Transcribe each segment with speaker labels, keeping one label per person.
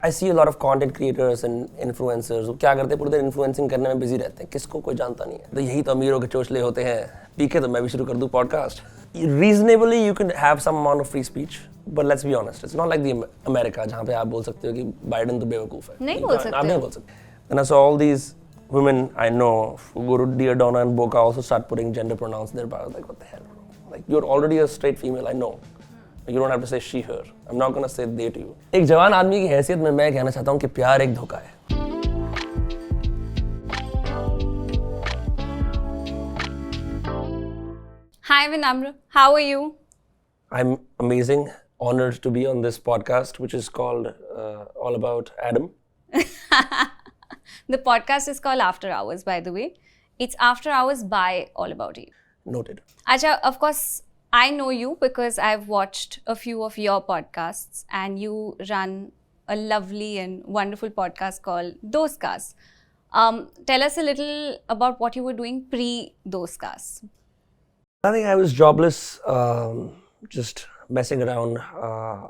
Speaker 1: I see a lot of content creators and influencers वो क्या करते हैं पूरे दिन इन्फ्लुएंसिंग करने में बिजी रहते हैं, किसको कोई जानता नहीं है। तो यही तो अमीरों के चोचले होते हैं। ठीक है, तो मैं भी शुरू कर दूँ podcast. Reasonably you can have some amount of free speech, but let's be honest, it's not like the America जहाँ पे आप बोल सकते हो कि बाइडेन तो बेवकूफ़ है।
Speaker 2: नहीं बोल सकते।
Speaker 1: आप नहीं बोल सकते। And I saw all these women I know who go to Dear Donna and Boca also start putting gender pronouns in their bio. Like what the hell? Like you're already a straight female, I know. You don't have to say she, her. I'm not gonna say they to you. एक जवान आदमी की हैसियत में मैं कहना चाहता हूँ कि प्यार एक धोखा है।
Speaker 2: Hi Vinamre, how are you?
Speaker 1: I'm amazing, honored to be on this podcast, which is called All About Adam.
Speaker 2: The podcast is called After Hours, by the way. It's After Hours by All About You.
Speaker 1: Noted.
Speaker 2: Acha, of course, I know you because I've watched a few of your podcasts and you run a lovely and wonderful podcast called Dostcast. Tell us a little about what you were doing pre-Dostcast.
Speaker 1: I think I was jobless, just messing around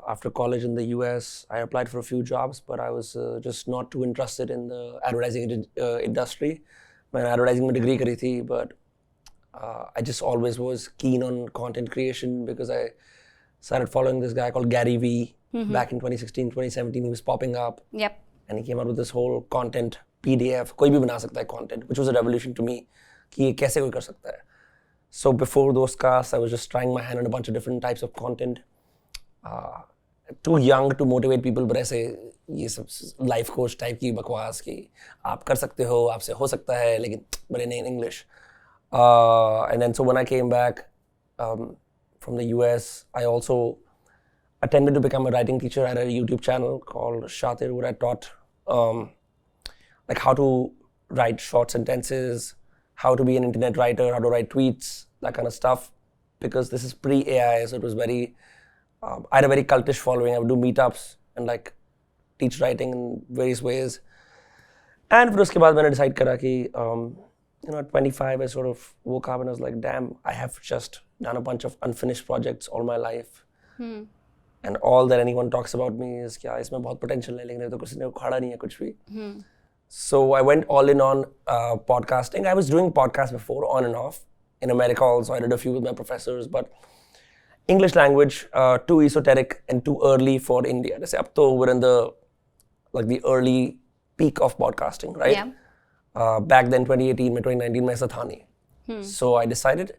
Speaker 1: after college in the US. I applied for a few jobs, but I was just not too interested in the advertising industry. मैंने advertising में degree करी थी, but I just always was keen on content creation because I started following this guy called Gary V. Back in 2016, 2017, he was popping up.
Speaker 2: Yep.
Speaker 1: And he came out with this whole content PDF. कोई भी बना सकता है content, which was a revolution to me कि ये कैसे कोई कर सकता है. So before those casts, I was just trying my hand on a bunch of different types of content. Too young to motivate people, but ऐसे ये सब life coach type की बकवास की आप कर सकते हो, आपसे हो सकता है, लेकिन but in English. And then so when I came back from the US, I also attended to become a writing teacher at a YouTube channel called Shatir, where I taught like how to write short sentences, how to be an internet writer, how to write tweets, that kind of stuff. Because this is pre-AI, so it was very, I had a very cultish following. I would do meetups and like teach writing in various ways. And फिर उसके बाद मैंने decide करा कि at 25, I sort of woke up and I was like, damn, I have just done a bunch of unfinished projects all my life. And all that anyone talks about me is क्या इसमें बहुत potential है, लेकिन तो कुछ ने उखाड़ा नहीं है कुछ भी. So I went all in on podcasting. I was doing podcasts before, on and off. In America also, I did a few with my professors, but English language, too esoteric and too early for India. जैसे अब तो we're in the early peak of podcasting, right?
Speaker 2: Yeah.
Speaker 1: Back then 2018 में 2019 में ऐसा था नहीं. So I decided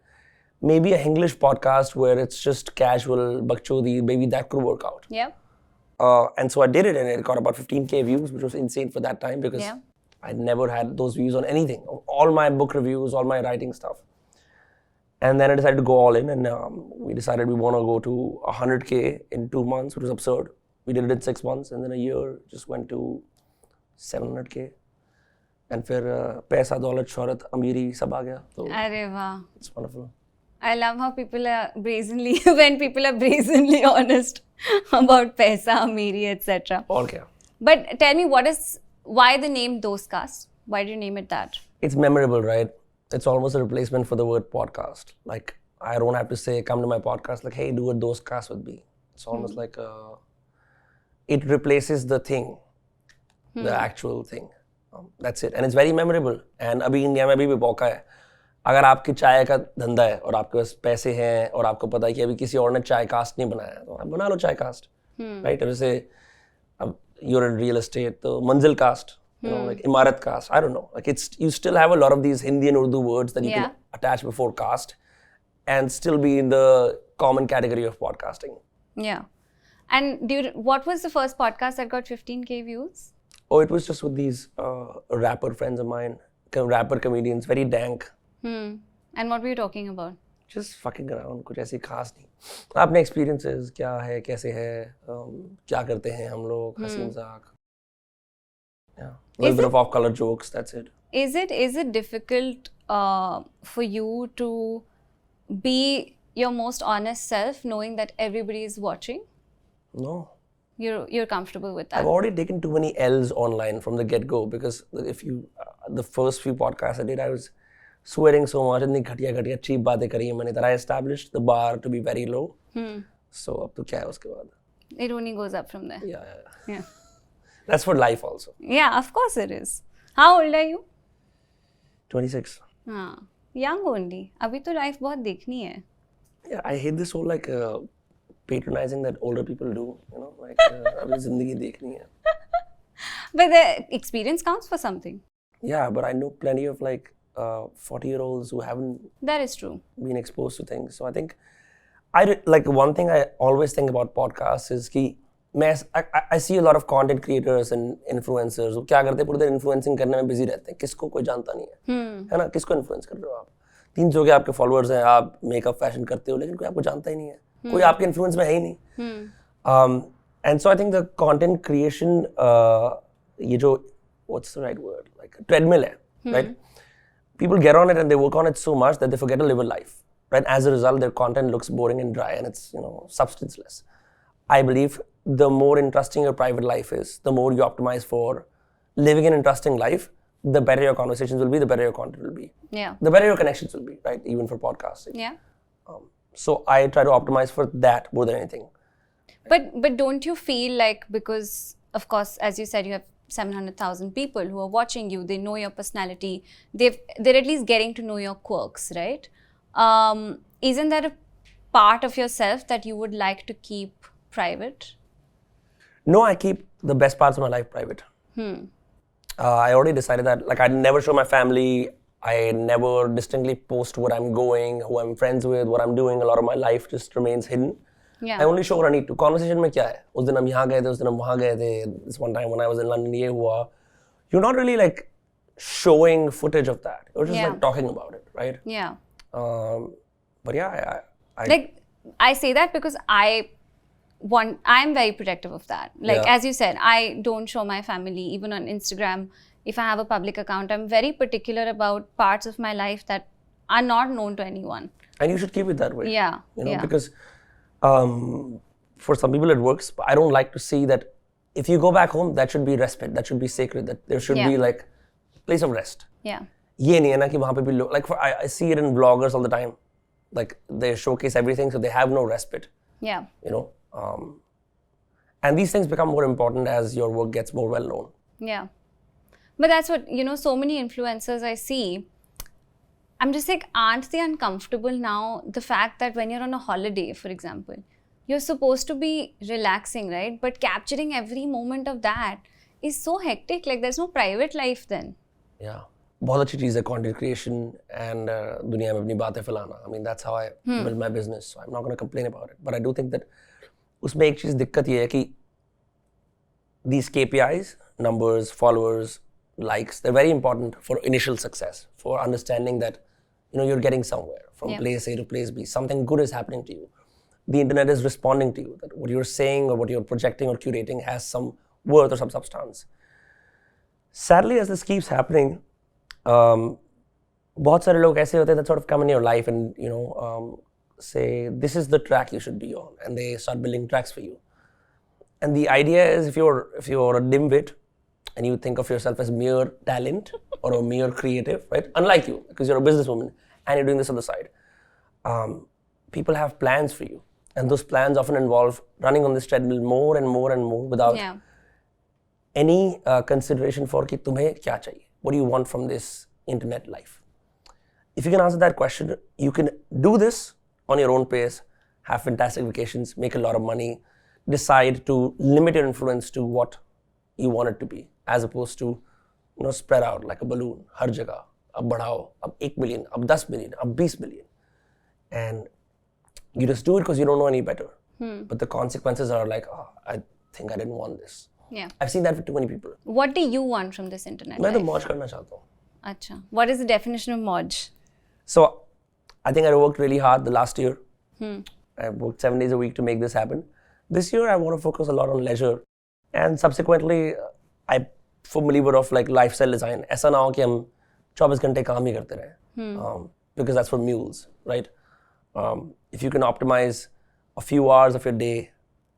Speaker 1: maybe an English podcast where it's just casual, bakchodi, maybe that could work out.
Speaker 2: Yeah.
Speaker 1: And so I did it and it got about 15K views, which was insane for that time because I'd never had those views on anything. All my book reviews, all my writing stuff. And then I decided to go all in and we decided we want to go to 100K in 2 months, which was absurd. We did it in 6 months and then a year just went to 700K. And फिर पैसा दौलत शोहरत अमीरी सब आ गया तो
Speaker 2: अरे वाह,
Speaker 1: it's wonderful.
Speaker 2: I love how people are brazenly when people are brazenly honest about paisa, amiri, etc.
Speaker 1: और क्या?
Speaker 2: But tell me, why the name Dostcast? Why do you name it that?
Speaker 1: It's memorable, right? It's almost a replacement for the word podcast. Like I don't have to say come to my podcast like hey do a Dostcast with me. It's almost like it replaces the thing, the actual thing. That's it, and it's very memorable. And अभी India में भी मौका है. अगर आपकी चाय का धंधा है और आपके पास पैसे हैं और आपको पता है कि अभी किसी और ने चाय कास्ट नहीं बनाया तो आप बना लो चाय कास्ट, राइट? जैसे अब you're in real estate तो मंजिल कास्ट, like इमारत cast, I don't know, like it's you still have a lot of these Hindi and Urdu words that you can attach before cast and still be in the common category of podcasting.
Speaker 2: Yeah. And what was the first podcast that got 15K views?
Speaker 1: Oh, it was just with these rapper friends of mine, rapper comedians, very dank.
Speaker 2: And what were you talking about?
Speaker 1: Just fucking around, कुछ ऐसी खास नहीं. अपने experiences क्या है, कैसे है, क्या करते हैं हम लोग, हंसी मजाक. Yeah, a little bit of off-color jokes. That's it.
Speaker 2: Is it difficult for you to be your most honest self, knowing that everybody is watching?
Speaker 1: No.
Speaker 2: You're comfortable with that?
Speaker 1: I've already taken too many L's online from the get-go because if you, the first few podcasts I did, I was swearing so much and घटिया cheap बातें करी हैं मैंने that I established the bar to be very low. So अब तो क्या है उसके बाद?
Speaker 2: It only goes up from there.
Speaker 1: Yeah. That's for life also.
Speaker 2: Yeah, of course it is. How old are you?
Speaker 1: 26.
Speaker 2: हाँ, young only. अभी तो life बहुत देखनी है.
Speaker 1: Yeah, I hate this whole like patronizing that older people do. You know, like अभी जिंदगी देखनी है.
Speaker 2: But the experience counts for something.
Speaker 1: Yeah, but I know plenty of like 40-year-olds who haven't
Speaker 2: That is true.
Speaker 1: been exposed to things. So I think like one thing I always think about podcasts is कि I see a lot of content creators and influencers वो क्या करते हैं पूरे दिन influencing करने में busy रहते हैं. किसको कोई जानता नहीं है ना? किसको influence कर रहे हो आप? 300 के आपके followers हैं, आप makeup fashion करते हो, लेकिन कोई आपको जानता ही नहीं है. कोई आपके influence में है ही नहीं. And so I think the content creation ये जो what's the right word, like a treadmill hai, right? People get on it and they work on it so much that they forget to live a life, right? As a result, their content looks boring and dry and it's, substanceless. I believe the more interesting your private life is, the more you optimize for living an interesting life, the better your conversations will be, the better your content will be.
Speaker 2: Yeah.
Speaker 1: The better your connections will be, right? Even for podcasting.
Speaker 2: Yeah.
Speaker 1: So I try to optimize for that more than anything.
Speaker 2: But don't you feel like, because of course, as you said, you have 700,000 people who are watching you, they know your personality, they're at least getting to know your quirks, right? Isn't that a part of yourself that you would like to keep private?
Speaker 1: No, I keep the best parts of my life private. I already decided that, like, I never show my family, I never distinctly post where I'm going, who I'm friends with, what I'm doing. A lot of my life just remains hidden.
Speaker 2: Yeah.
Speaker 1: I only show what I need to. Conversation में क्या है? उस दिन हम यहाँ गए थे, उस दिन हम वहाँ गए थे. This one time when I was in London, ये हुआ. You're not really like showing footage of that. You're just like talking about it, right?
Speaker 2: Yeah.
Speaker 1: But yeah, I
Speaker 2: like I say that because I'm very protective of that. Like as you said, I don't show my family even on Instagram. If I have a public account, I'm very particular about parts of my life that are not known to anyone.
Speaker 1: And you should keep it that way.
Speaker 2: Yeah.
Speaker 1: Because for some people it works, but I don't like to see that if you go back home, that should be respite, that should be sacred, that there should be like place of rest.
Speaker 2: Yeah.
Speaker 1: ये नहीं है ना कि वहाँ पे भी लोग, like I see it in vloggers all the time, like they showcase everything, so they have no respite.
Speaker 2: Yeah.
Speaker 1: And these things become more important as your work gets more well known.
Speaker 2: Yeah. But that's what, so many influencers I see, I'm just like, aren't they uncomfortable now? The fact that when you're on a holiday, for example, you're supposed to be relaxing, right? But capturing every moment of that is so hectic. Like, there's no private life then.
Speaker 1: Yeah. बहुत अच्छी चीज़ है content creation and दुनिया में अपनी बातें फैलाना. I mean, that's how I build my business. So I'm not going to complain about it. But I do think that उसमें एक चीज़ दिक्कत ये है कि these KPIs, numbers, followers, likes, they're very important for initial success, for understanding that you're getting somewhere from place A to place B. Something good is happening to you. The internet is responding to you, that what you're saying or what you're projecting or curating has some worth or some substance. Sadly, as this keeps happening, बहुत सारे लोग ऐसे होते हैं that sort of come in your life and say this is the track you should be on, and they start building tracks for you. And the idea is if you're a dimwit and you think of yourself as mere talent or a mere creative, right? Unlike you, because you're a businesswoman and you're doing this on the side. People have plans for you, and those plans often involve running on this treadmill more and more and more without any consideration for कि तुम्हें क्या चाहिए? What do you want from this internet life? If you can answer that question, you can do this on your own pace, have fantastic vacations, make a lot of money, decide to limit your influence to what you want it to be, as opposed to spread out like a balloon, har jagah, ab badhao, ab 1 million, ab 10 million, ab 20 million. And you just do it because you don't know any better. But the consequences are like, I think I didn't want this.
Speaker 2: Yeah.
Speaker 1: I've seen that with too many people.
Speaker 2: What do you want from this internet
Speaker 1: मैं
Speaker 2: life?
Speaker 1: तो मौज करना चाहता हूँ.
Speaker 2: Acha. What is the definition of mौज?
Speaker 1: So, I think I worked really hard the last year. I worked 7 days a week to make this happen. This year, I want to focus a lot on leisure. And subsequently, I'm a believer of like lifestyle design. ऐसा ना हो कि हम 24 घंटे काम ही करते रहें. Because that's for mules, right? If you can optimize a few hours of your day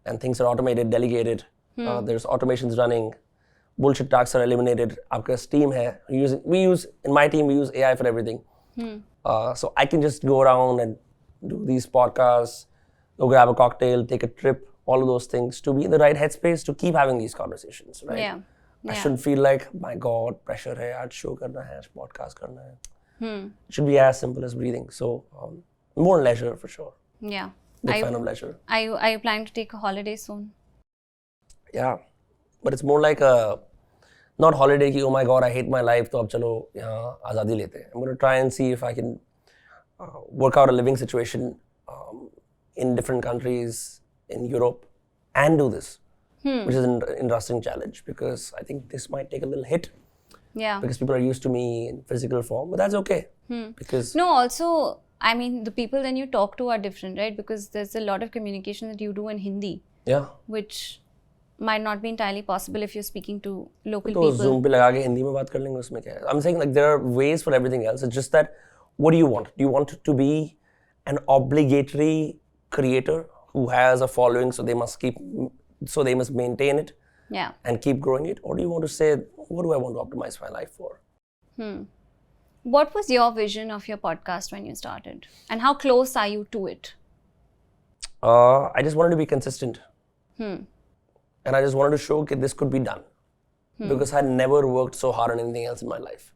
Speaker 1: and things are automated, delegated, there's automations running, bullshit tasks are eliminated, आपका team है, in my team, we use AI for everything. So I can just go around and do these podcasts, go grab a cocktail, take a trip all of those things to be in the right headspace to keep having these conversations, right?
Speaker 2: Yeah.
Speaker 1: I shouldn't feel like, my God, pressure hai, aaj show karna hai, aaj podcast karna hai. It should be as simple as breathing. So, more leisure for sure.
Speaker 2: Yeah.
Speaker 1: Big fan of leisure.
Speaker 2: Are you planning to take a holiday soon?
Speaker 1: Yeah. But it's more like a, not holiday ki, oh my God, I hate my life, to ab chalo yahan azadi lete hain. I'm going to try and see if I can work out a living situation in different countries in Europe and do this, which is an interesting challenge because I think this might take a little hit.
Speaker 2: Yeah.
Speaker 1: Because people are used to me in physical form, but that's okay. Because
Speaker 2: No, also, I mean, the people then you talk to are different, right? Because there's a lot of communication that you do in Hindi,
Speaker 1: yeah,
Speaker 2: which might not be entirely possible if you're speaking to local
Speaker 1: तो
Speaker 2: people.
Speaker 1: Zoom पे लगा के हिंदी में बात कर लेंगे उसमें क्या है? I'm saying like there are ways for everything else. It's just that what do you want? Do you want to be an obligatory creator who has a following, so they must maintain it
Speaker 2: Yeah.
Speaker 1: and keep growing it, or do you want to say, what do I want to optimize my life for?
Speaker 2: What was your vision of your podcast when you started? And how close are you to it?
Speaker 1: I just wanted to be consistent. And I just wanted to show that this could be done. Because I had never worked so hard on anything else in my life.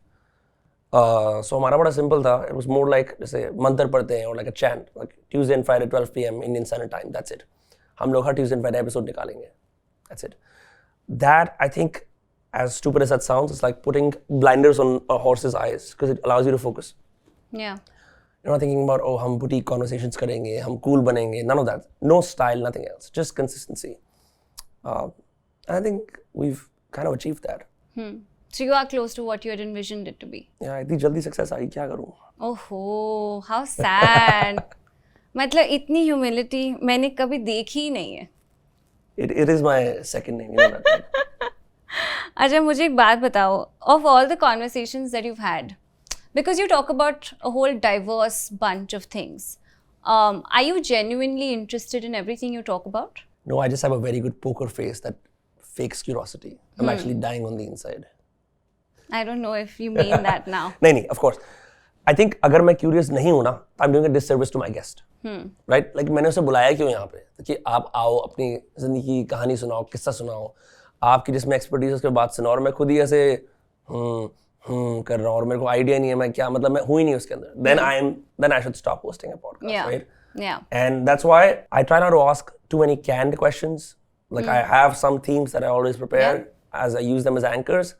Speaker 1: So हमारा बड़ा simple था. It was more like जैसे मंत्र पढ़ते हैं or like a chant, like Tuesday and Friday 12 p.m. Indian Standard Time. That's it. हम लोग हर Tuesday and Friday episode निकालेंगे. That's it. That, I think, as stupid as that sounds, it's like putting blinders on a horse's eyes because it allows you to focus.
Speaker 2: Yeah.
Speaker 1: You're not thinking about, oh, हम boutique conversations करेंगे, हम cool बनेंगे. None of that. No style, nothing else. Just consistency. I think we've kind of achieved that.
Speaker 2: So you are close to what you had envisioned it to be.
Speaker 1: Yeah, इतनी जल्दी success आई, क्या करूँ?
Speaker 2: Oh, how sad. मतलब इतनी humility मैंने कभी देखी ही नहीं है.
Speaker 1: It is my second name, you know that. Right?
Speaker 2: अच्छा मुझे एक बात बताओ. Of all the conversations that you've had, because you talk about a whole diverse bunch of things, are you genuinely interested in everything you talk about?
Speaker 1: No, I just have a very good poker face that fakes curiosity. I'm actually dying on the inside.
Speaker 2: I don't know if you mean that now.
Speaker 1: नहीं, of course. I think अगर मैं curious नहीं हूँ ना, I'm doing a disservice to my guest. Right? Like मैंने उसे बुलाया क्यों यहाँ पे? कि आप आओ अपनी जिंदगी की कहानी सुनाओ, किस्सा सुनाओ, आपकी जिसमें एक्सपर्टीज उसके बात सुनाओ और मैं खुद ही ऐसे कर रहा हूँ और मेरे को आइडिया नहीं है मैं क्या मतलब मैं हूँ ही नहीं उसके अंदर. Then I should stop hosting a podcast,
Speaker 2: Yeah.
Speaker 1: right?
Speaker 2: Yeah.
Speaker 1: And that's why I try not to ask too many canned questions. Like I have some themes that I always prepare as I use them as anchors.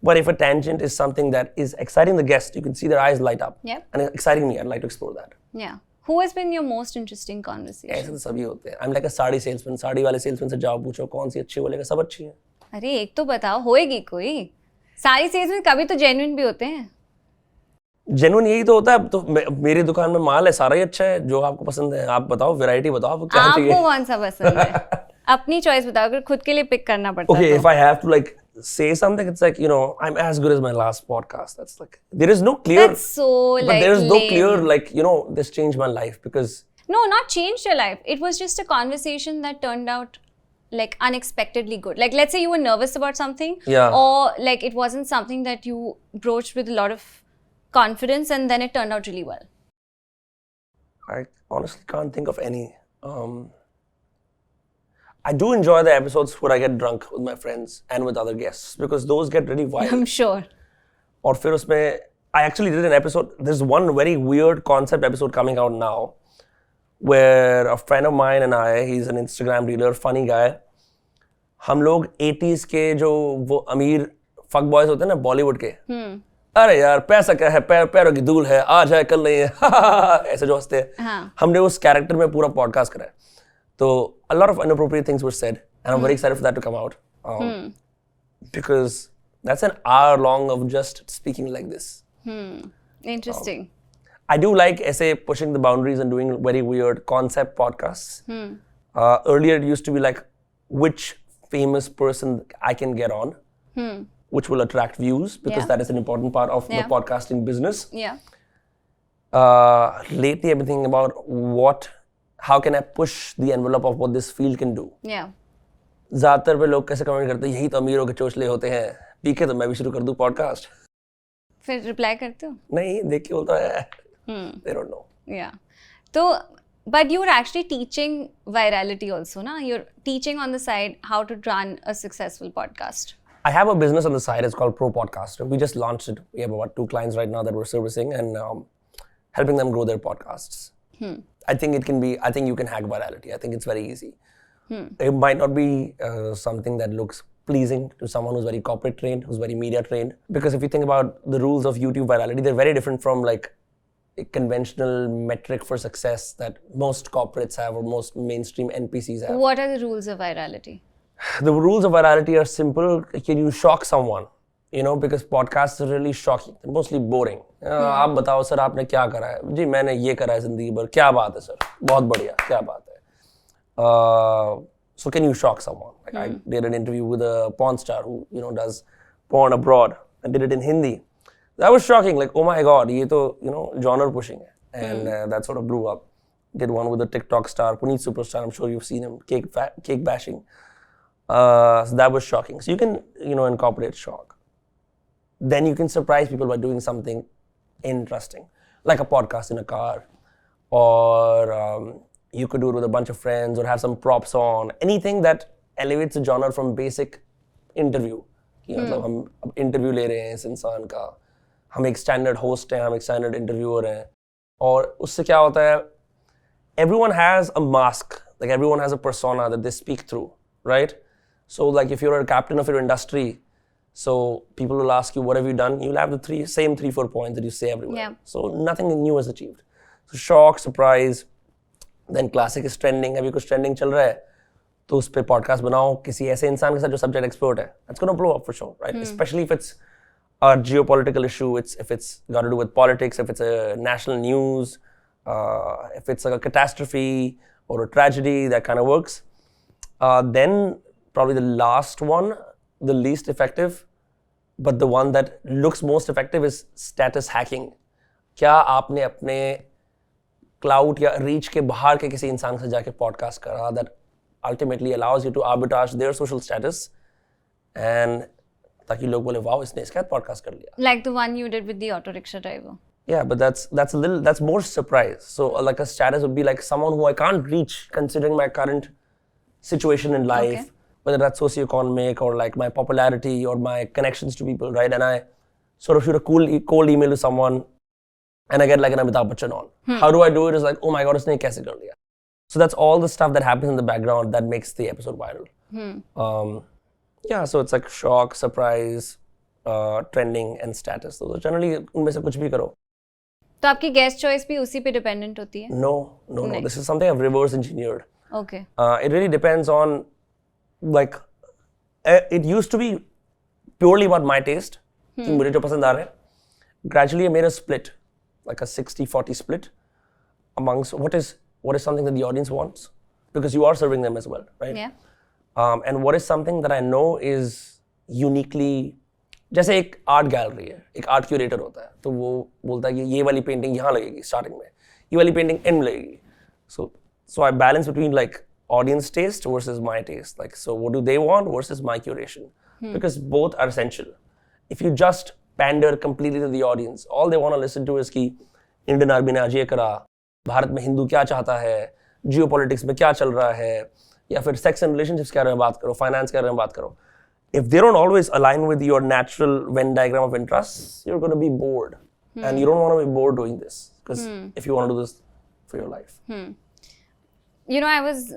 Speaker 1: But if a tangent is something that is exciting the guest, you can see their eyes light up.
Speaker 2: Yep.
Speaker 1: And exciting me, I'd like to explore that.
Speaker 2: Yeah. Who has been your most interesting conversation?
Speaker 1: ऐसे तो सभी होते हैं. I'm like a sari salesman. Sari वाले salesman से जाओ पूछो कौन सी अच्छी बोलेगा सब अच्छी है.
Speaker 2: अरे एक तो बताओ होएगी कोई. सारी सेल्समैन कभी तो जेन्युइन भी होते हैं.
Speaker 1: जेन्युइन यही तो होता है. तो मेरी दुकान में माल है सारा ही अच्छा है जो आपको पसंद है. आप बताओ वैरायटी बताओ आपको क्या चाहिए.
Speaker 2: आपको कौन सा पसंद है? अपनी चॉइस बताओ अगर खुद के लिए पिक करना पड़ता है.
Speaker 1: Okay, if I have to like say something, it's like, you know, I'm as good as my last podcast. That's like, there is no clear.
Speaker 2: That's so
Speaker 1: but
Speaker 2: like
Speaker 1: there is no
Speaker 2: lame.
Speaker 1: clear like, you know, this changed my life because.
Speaker 2: No, not changed your life. It was just a conversation that turned out like unexpectedly good. Like let's say you were nervous about something.
Speaker 1: Yeah.
Speaker 2: Or like it wasn't something that you broached with a lot of confidence and then it turned out really well.
Speaker 1: I honestly can't think of any. I do enjoy the episodes where I get drunk with my friends and with other guests because those get really wild.
Speaker 2: I'm sure.
Speaker 1: और फिर उसमें I actually did an episode. There's one very weird concept episode coming out now where a friend of mine and I, he's an Instagram reader, funny guy. हम लोग 80s के जो वो अमीर fuck boys होते हैं ना बॉलीवुड के. अरे यार पैसा क्या है पैरों की धूल है आज है कल नहीं है ऐसे जो हंसते हैं. हमने उस कैरेक्टर में पूरा पॉडकास्ट करा है. So a lot of inappropriate things were said, and I'm very excited for that to come out because that's an hour long of just speaking like this.
Speaker 2: Interesting.
Speaker 1: I do like essay pushing the boundaries and doing very weird concept podcasts. Earlier it used to be like which famous person I can get on, which will attract views because that is an important part of the podcasting business.
Speaker 2: Yeah.
Speaker 1: Lately I've been thinking about how can I push the envelope of what this field can do?
Speaker 2: Yeah.
Speaker 1: ज़्यादातर पे लोग कैसे comment करते हैं यही तो अमीरों के चोचले होते हैं. पी के तो मैं भी शुरू कर दूँ पॉडकास्ट.
Speaker 2: फिर रिप्लाई करते हो?
Speaker 1: नहीं देख के बोलता है. They don't know.
Speaker 2: Yeah. तो But you're actually teaching virality also, na? You're teaching on the side how to run a successful podcast.
Speaker 1: I have a business on the side. It's called Pro Podcaster. We just launched it. We have about 2 clients right now that we're servicing and helping them grow their podcasts. I think it can be. I think you can hack virality. I think it's very easy. It might not be something that looks pleasing to someone who's very corporate trained, who's very media trained. Because if you think about the rules of YouTube virality, they're very different from like a conventional metric for success that most corporates have or most mainstream NPCs have.
Speaker 2: What are the rules of virality?
Speaker 1: The rules of virality are simple. Can you shock someone? You know, because podcasts are really shocking. They're mostly boring. आप बताओ sir आपने क्या करा है? जी मैंने ये करा है जिंदगी भर. क्या बात है सर? बहुत बढ़िया. क्या बात है? So can you shock someone? Like I did an interview with a porn star who does porn abroad and did it in Hindi. That was shocking. Like oh my god, ये तो genre pushing है. And that sort of blew up. Did one with a TikTok star, Puneet Superstar. I'm sure you've seen him. Cake bashing. So that was shocking. So you can incorporate shock. Then you can surprise people by doing something interesting, like a podcast in a car, or you could do it with a bunch of friends, or have some props on. Anything that elevates a genre from basic interview. मतलब हम interview ले रहे हैं इस इंसान का, हम एक standard host हैं, हम एक standard interviewer हैं, और उससे क्या होता है? Everyone has a mask, like everyone has a persona that they speak through, right? So like if you're a captain of your industry, so people will ask you, what have you done? You'll have the same 3-4 points that you say everywhere.
Speaker 2: Yeah.
Speaker 1: So nothing new is achieved. So shock, surprise, then classic is trending. अभी कुछ trending चल रहा है, तो उस पे podcast बनाओ किसी ऐसे इंसान के साथ जो subject expert है. That's going to blow up for sure, right? Especially if it's a geopolitical issue, if it's got to do with politics, if it's a national news, if it's like a catastrophe or a tragedy, that kind of works. Then probably the last one, the least effective, but the one that looks most effective is status hacking. क्या आपने अपने cloud या reach के बाहर के किसी इंसान से जाके podcast करा that ultimately allows you to arbitrage their social status and ताकि लोग बोले वाओ इसने इसके साथ podcast कर लिया.
Speaker 2: Like the one you did with the auto rickshaw driver.
Speaker 1: Yeah, but that's more surprise. So like a status would be like someone who I can't reach considering my current situation in life.
Speaker 2: Okay.
Speaker 1: Whether that's socioeconomic or like my popularity or my connections to people, right? And I sort of shoot a cold email to someone and I get like an Amitabh Bachchan on. How do I do it? It's like, oh my god, इसने कैसे कर लिया? So that's all the stuff that happens in the background that makes the episode viral. Yeah, so it's like shock, surprise, trending and status. So generally उनमें से कुछ भी करो.
Speaker 2: तो आपकी guest choice भी उसी पे dependent होती है?
Speaker 1: No. This is something I've reverse engineered.
Speaker 2: Okay.
Speaker 1: It really depends on like it used to be purely about my taste कि मुझे जो पसंद आ रहा है. Gradually I made a split, like a 60-40 split amongst what is something that the audience wants, because you are serving them as well, right?
Speaker 2: Yeah.
Speaker 1: And what is something that I know is uniquely, जैसे एक art gallery है, एक art curator होता है, तो वो बोलता है कि ये वाली पेंटिंग यहाँ लगेगी स्टार्टिंग में, ये वाली पेंटिंग एंड में लगेगी. So I balance between like audience taste versus my taste. Like, so what do they want versus my curation? Because both are essential. If you just pander completely to the audience, all they want to listen to is कि Indian Army ने आज ये करा, भारत में हिंदू क्या चाहता है, geopolitics में क्या चल रहा है, या फिर sex and relationships के बारे में बात करो, finance के बारे में बात करो. If they don't always align with your natural Venn diagram of interests, you're going to be bored. And you don't want to be bored doing this. Because if you want to do this for your life.
Speaker 2: You know,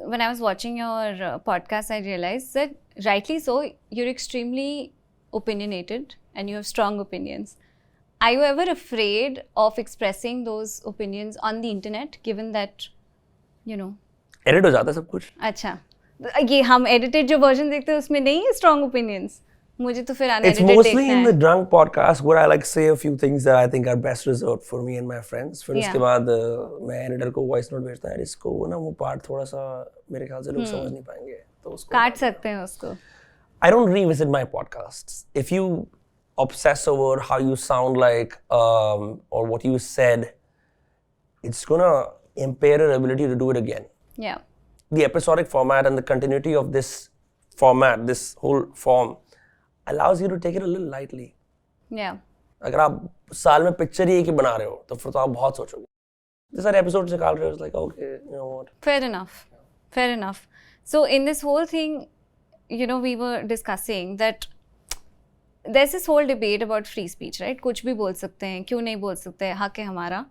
Speaker 2: when I was watching your podcast, I realized that rightly so, you're extremely opinionated and you have strong opinions. Are you ever afraid of expressing those opinions on the internet, given that,
Speaker 1: Edit हो जाता है सब कुछ.
Speaker 2: अच्छा, ये हम edited जो version देखते हैं उसमें नहीं है strong opinions. मुझे तो फिर unedited
Speaker 1: देखना है. It's mostly in the drunk podcast where I like say a few things that I think are best reserved for me and my friends. फिर उसके बाद मैं editor को voice note भेजता है, इसको ना वो part थोड़ा सा मेरे ख्याल से लोग समझ नहीं पाएंगे, तो उसको
Speaker 2: काट सकते हैं उसको.
Speaker 1: I don't revisit my podcasts. If you obsess over how you sound like or what you said, it's gonna impair your ability to do it again.
Speaker 2: Yeah.
Speaker 1: The episodic format and the continuity of this format, this whole form, allows you to take it a little lightly.
Speaker 2: Yeah.
Speaker 1: अगर आप साल में picture ही एक ही बना रहे हो, तो फिर तो आप बहुत सोचोगे. this are episodes निकाल रहे हो, it's like okay, you know what.
Speaker 2: Fair enough. So in this whole thing, you know, we were discussing that there's this whole debate about free speech, right? कुछ भी बोल सकते हैं, क्यों नहीं बोल सकते, हक है हमारा.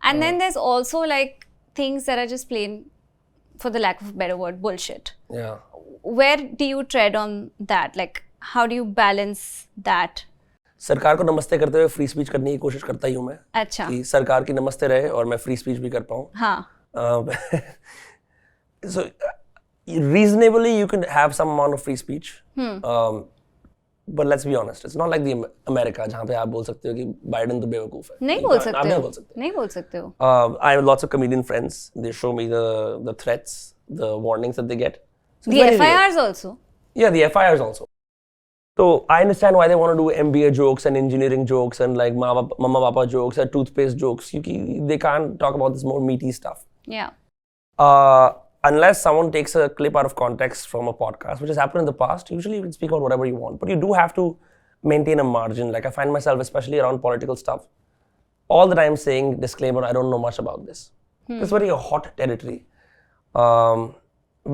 Speaker 2: And then there's also like things that are just plain, for the lack of a better word, bullshit.
Speaker 1: Yeah.
Speaker 2: Where do you tread on that? Like, how do you balance that?
Speaker 1: सरकार को नमस्ते करते हुए free speech करने की कोशिश करता ही हूँ मैं.
Speaker 2: अच्छा.
Speaker 1: कि सरकार की नमस्ते रहे और मैं फ्री स्पीच भी कर पाऊँ.
Speaker 2: हाँ.
Speaker 1: So reasonably you can have some amount of free speech. But let's be honest, it's not like the America जहाँ पे आप बोल सकते हो कि बाइडेन तो बेवकूफ है.
Speaker 2: नहीं बोल सकते.
Speaker 1: आप नहीं बोल सकते.
Speaker 2: नहीं बोल सकते हो.
Speaker 1: I have lots of comedian friends. They show me the threats, the warnings that they get. So
Speaker 2: the FIRs also. Yeah,
Speaker 1: the FIRs also. So I understand why they want to do MBA jokes and engineering jokes and like mama papa jokes and toothpaste jokes. They can't talk about this more meaty stuff.
Speaker 2: Yeah.
Speaker 1: Unless someone takes a clip out of context from a podcast, which has happened in the past, usually you can speak about whatever you want. But you do have to maintain a margin. Like I find myself, especially around political stuff, all the time saying, disclaimer, I don't know much about this. It's very hot territory.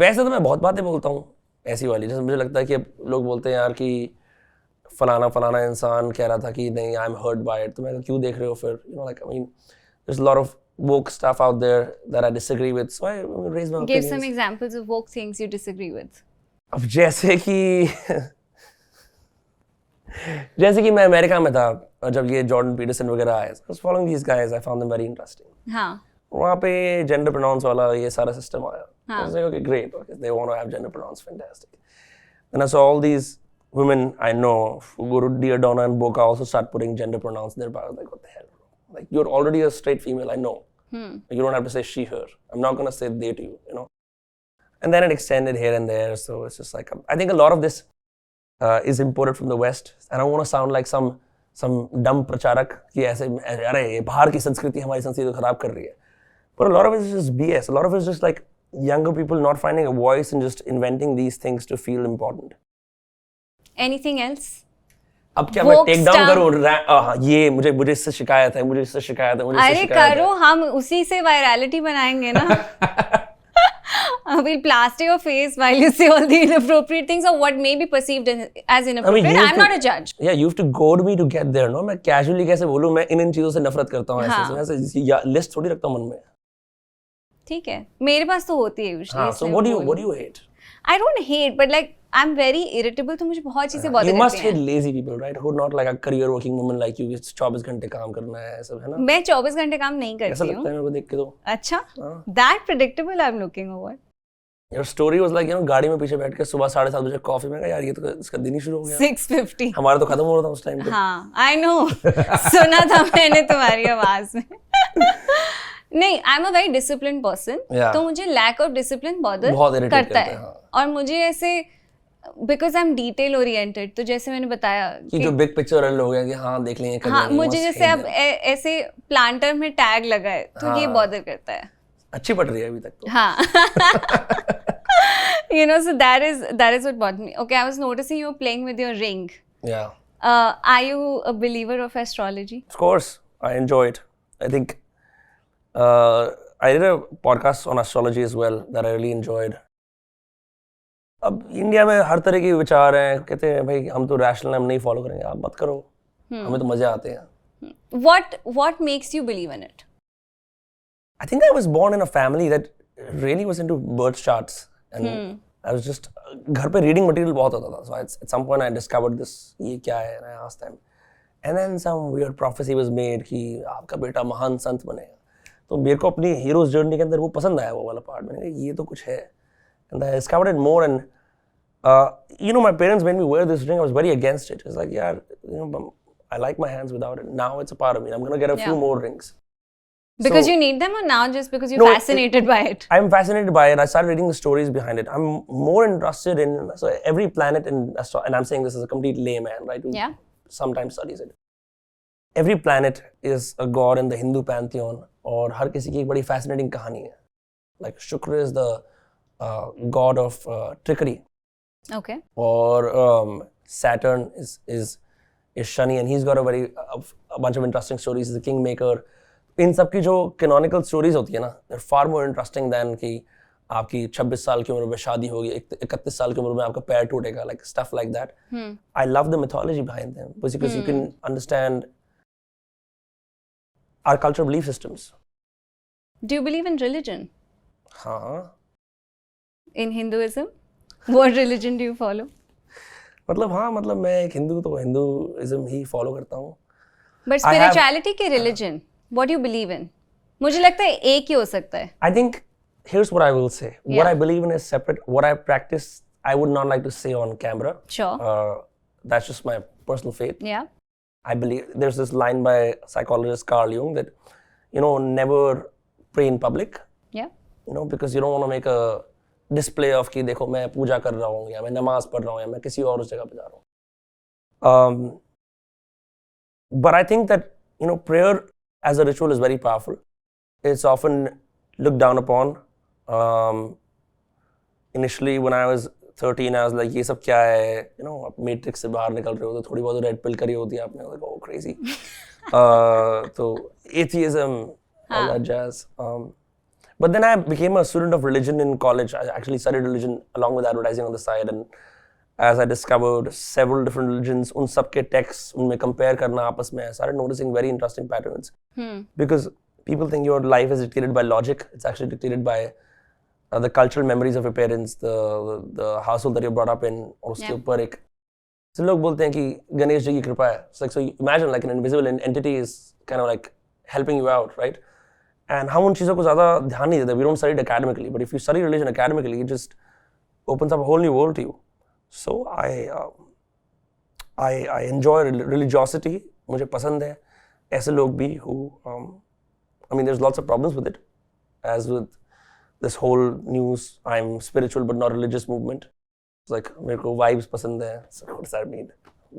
Speaker 1: वैसे तो मैं बहुत बातें बोलता हूँ ऐसी वाली, जैसे मुझे लगता है कि अब लोग बोलते हैं यार कि फलाना इंसान कह रहा था कि नहीं, I am hurt by it, तो मैं क्यों देख रहे हो फिर, you know, like I mean, there's a lot of woke stuff out there that I disagree with, so I raise my opinions.
Speaker 2: Give some examples of woke things you disagree with.
Speaker 1: अब जैसे कि मैं America में था और जब ये Jordan Peterson वगैरह आए, I was following these guys, I found them very interesting.
Speaker 2: हाँ.
Speaker 1: वहाँ पे gender pronouns वाला ये सारा system आया. I was like, okay, great, okay, they want to have gender pronouns, fantastic. And I saw all these women I know who go to Dear Donna and Boca also start putting gender pronouns in their bio. Like, what the hell? Like, you're already a straight female, I know. You don't have to say she, her. I'm not going to say they to you, you know. And then it extended here and there, so it's just like, I think a lot of this is imported from the West. I don't want to sound like some dumb pracharak कि ऐसे अरे बाहर की संस्कृति हमारी संस्कृति को खराब कर रही है. But a lot of it is just BS. A lot of it is just like younger people not finding a voice and just inventing these things to feel important.
Speaker 2: Anything else?
Speaker 1: अब क्या मैं take down करूं? ये मुझे इससे शिकायत है, मुझे इससे शिकायत है, मुझे इससे शिकायत है.
Speaker 2: अरे करो, हम उसी से वायरलिटी बनाएंगे ना. We'll plaster your face while you say all the inappropriate things or what may be perceived as inappropriate. I mean, I'm not a judge.
Speaker 1: Yeah, you have to goad me to get there, no? मैं casually कैसे बोलूं? मैं इन चीजों से नफरत करता हूं ऐसे लिस्ट थोड़ी रखता हूं मन में.
Speaker 2: ठीक है, मेरे पास तो होती है usually.
Speaker 1: So what do you hate?
Speaker 2: I don't hate, but like I'm very irritable, तो मुझे बहुत चीजें bother करती हैं.
Speaker 1: You must hate lazy people, right? Who are not like a career working woman like you. 24 घंटे काम करना है, सब है ना?
Speaker 2: मैं 24 घंटे काम नहीं करती हूँ.
Speaker 1: ऐसा लगता है मेरे को देख के तो.
Speaker 2: अच्छा? That predictable I'm looking over.
Speaker 1: Your story was like, you know, गाड़ी में पीछे बैठ के सुबह 7:30 बजे कॉफी में कहा यार ये तो इसका दिन ही शुरू हो गया.
Speaker 2: 6:50.
Speaker 1: हमारा तो खत्म हो रहा था उस टाइम पे.
Speaker 2: हाँ, I know. सुना था मैंने तुम्हारी आवाज में. नहीं, I'm a very disciplined person. तो मुझे lack of discipline bother करता है. और मुझे ऐसे because I'm detail oriented, तो जैसे मैंने बताया
Speaker 1: कि जो big picture वाले लोग हैं कि हाँ देख लेंगे कर लेंगे.
Speaker 2: हाँ, मुझे जैसे अब ऐसे planter में tag लगा है, तो ये bother करता है.
Speaker 1: अच्छी पड़ रही है अभी तक तो.
Speaker 2: हाँ. You know, so that is what bothered me. Okay, I was noticing you were playing with your ring.
Speaker 1: Yeah.
Speaker 2: Are you a believer of astrology?
Speaker 1: Of course, I enjoy it. I think I did a podcast on astrology as well that I really enjoyed. अब India में हर तरह के विचार हैं, कहते हैं भाई हम तो रैशनल हम नहीं फॉलो करेंगे, आप मत करो, हमें तो मजे आते हैं.
Speaker 2: What makes you believe in it?
Speaker 1: I think I was born in a family that really was into birth charts and I was just घर पे reading material बहुत होता था. So at some point I discovered this, ये क्या है, and I asked them. And then some weird prophecy was made कि आपका बेटा महान संत बनेगा. तो मेरे को अपनी hero's journey के अंदर वो पसंद आया वो वाला part. मैंने कहा ये तो कुछ है. And I discovered it more and you know, my parents made me wear this ring. I was very against it. It's like, yeah, you know, I like my hands without it. Now it's a part of me. I'm going to get a few more rings.
Speaker 2: Because you need them or now just because you're fascinated by it?
Speaker 1: I'm fascinated by it. I started reading the stories behind it. I'm more interested in, so every planet in and I'm saying this as a complete layman, right? Who sometimes studies it. Every planet is a god in the Hindu pantheon और हर किसी की एक बड़ी fascinating कहानी है. Like Shukra is the god of trickery.
Speaker 2: Okay.
Speaker 1: Or Saturn is Shani and he's got a bunch of interesting stories. He's the kingmaker. इन सब की जो कैनोनिकल स्टोरीज होती है ना, they're far more interesting than कि आपकी 26 साल की उम्र में शादी होगी, 31 साल की उम्र में आपका पैर टूटेगा, like stuff like that. I love the mythology behind them because you can understand our cultural belief systems.
Speaker 2: Do you believe in religion?
Speaker 1: हाँ.
Speaker 2: In Hinduism? What religion do you follow?
Speaker 1: मतलब मैं एक हिंदुइज्म ही follow करता हूँ.
Speaker 2: But spirituality की religion, what do you believe in? मुझे लगता है एक ही हो सकता है.
Speaker 1: I think here's what I will say.
Speaker 2: Yeah.
Speaker 1: What I believe in is separate. What I practice, I would not like to say on camera.
Speaker 2: Sure.
Speaker 1: That's just my personal faith.
Speaker 2: Yeah.
Speaker 1: I believe there's this line by psychologist Carl Jung that, never pray in public.
Speaker 2: Yeah.
Speaker 1: Because you don't want to make a display of कि देखो मैं पूजा कर रहा हूँ या मैं नमाज पढ़ रहा हूँ या मैं किसी और उस जगह पे जा रहा हूँ. But I think that, prayer as a ritual is very powerful. It's often looked down upon. Initially, when I was 13, I was like, ये सब क्या है? आप मैट्रिक्स से बाहर निकल रहे हो तो थोड़ी बहुत रेड पिल करी होती है आपने. Like, oh, crazy. So atheism, all that jazz. But then I became a student of religion in college. I actually studied religion along with advertising on the side, and as I discovered several different religions, उन सब के texts उनमें compare करना आपस में, I started noticing very interesting patterns. Because people think your life is dictated by logic. It's actually dictated by the cultural memories of your parents, the household that you're brought up in. और उसके ऊपर एक so लोग बोलते हैं कि गणेश जी की कृपा है. It's like, so you imagine like an invisible entity is kind of like helping you out, right? And हम उन चीज़ों को ज़्यादा ध्यान नहीं देते. We don't study it academically, but if you study religion academically, it just opens up a whole new world to you. So I enjoy religiosity. मुझे पसंद है. ऐसे लोग भी who I mean, there's lots of problems with it, as with this whole news I'm spiritual but not religious movement. It's like मेरे को vibes पसंद है. So what does that mean?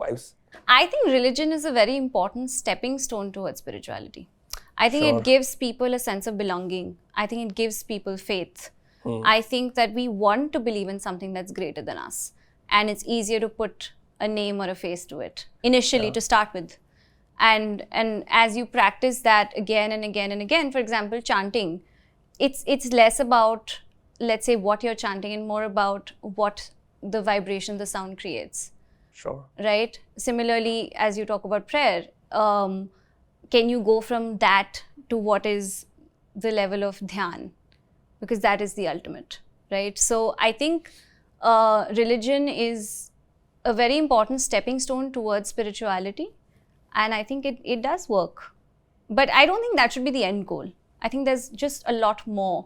Speaker 1: Vibes.
Speaker 2: I think religion is a very important stepping stone towards spirituality. I think it gives people a sense of belonging. I think it gives people faith. I think that we want to believe in something that's greater than us. And it's easier to put a name or a face to it initially to start with. And as you practice that again and again and again, for example, chanting, it's less about, let's say, what you're chanting and more about what the vibration the sound creates.
Speaker 1: Sure.
Speaker 2: Right? Similarly, as you talk about prayer, can you go from that to what is the level of dhyan? Because that is the ultimate, right? So I think religion is a very important stepping stone towards spirituality, and I think it does work. But I don't think that should be the end goal. I think there's just a lot more